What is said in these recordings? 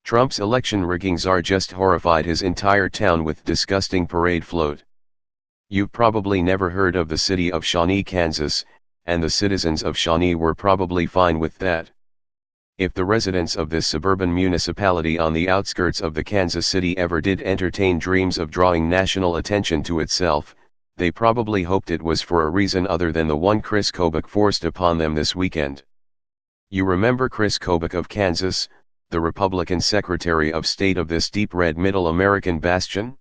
Trump's election rigging czar just horrified his entire town with disgusting parade float. You've probably never heard of the city of Shawnee, Kansas, and the citizens of Shawnee were probably fine with that. If the residents of this suburban municipality on the outskirts of the Kansas City ever did entertain dreams of drawing national attention to itself, they probably hoped it was for a reason other than the one Kris Kobach forced upon them this weekend. You remember Kris Kobach of Kansas, the Republican Secretary of State of this deep red middle American bastion?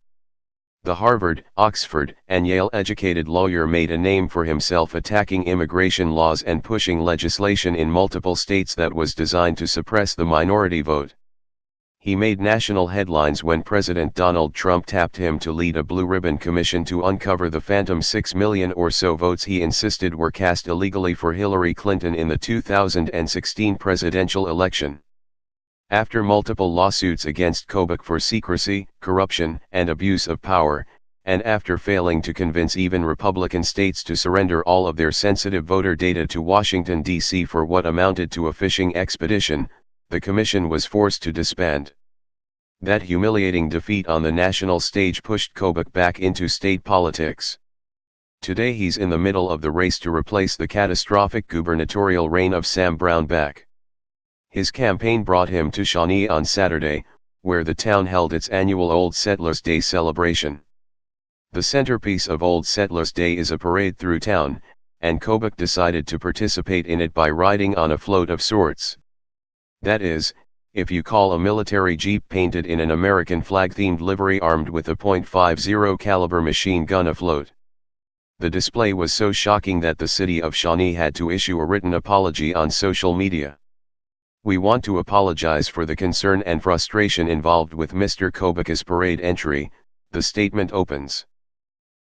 The Harvard, Oxford, and Yale-educated lawyer made a name for himself attacking immigration laws and pushing legislation in multiple states that was designed to suppress the minority vote. He made national headlines when President Donald Trump tapped him to lead a blue-ribbon commission to uncover the phantom 6 million or so votes he insisted were cast illegally for Hillary Clinton in the 2016 presidential election. After multiple lawsuits against Kobach for secrecy, corruption, and abuse of power, and after failing to convince even Republican states to surrender all of their sensitive voter data to Washington, D.C. for what amounted to a fishing expedition, the commission was forced to disband. That humiliating defeat on the national stage pushed Kobach back into state politics. Today he's in the middle of the race to replace the catastrophic gubernatorial reign of Sam Brownback. His campaign brought him to Shawnee on Saturday, where the town held its annual Old Settlers Day celebration. The centerpiece of Old Settlers Day is a parade through town, and Kobach decided to participate in it by riding on a float of sorts. That is, if you call a military jeep painted in an American flag-themed livery armed with a .50 caliber machine gun afloat. The display was so shocking that the city of Shawnee had to issue a written apology on social media. "We want to apologize for the concern and frustration involved with Mr. Kobach's parade entry," the statement opens.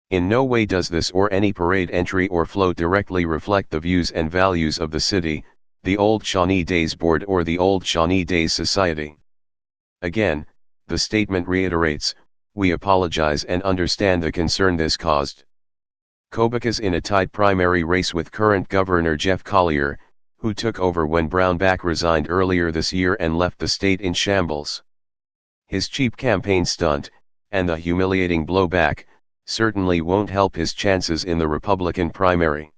"In no way does this or any parade entry or float directly reflect the views and values of the city, the Old Shawnee Days Board or the Old Shawnee Days Society." Again, the statement reiterates, "We apologize and understand the concern this caused." Kobach is in a tight primary race with current Governor Jeff Collier, who took over when Brownback resigned earlier this year and left the state in shambles. His cheap campaign stunt, and the humiliating blowback, certainly won't help his chances in the Republican primary.